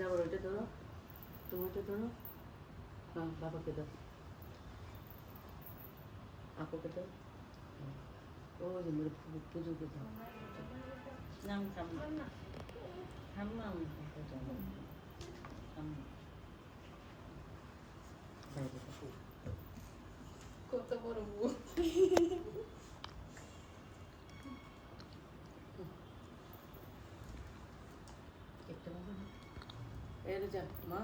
যাবার ওইটা ধরো, তুমি ওইটা ধরো, হ্যাঁ বাবাকে দাও, আপুকে দাও, ও যে মেরে পুজোকে দাও। নাম খাম খাম কত বড় বউ। একটা বাবা এর যা মা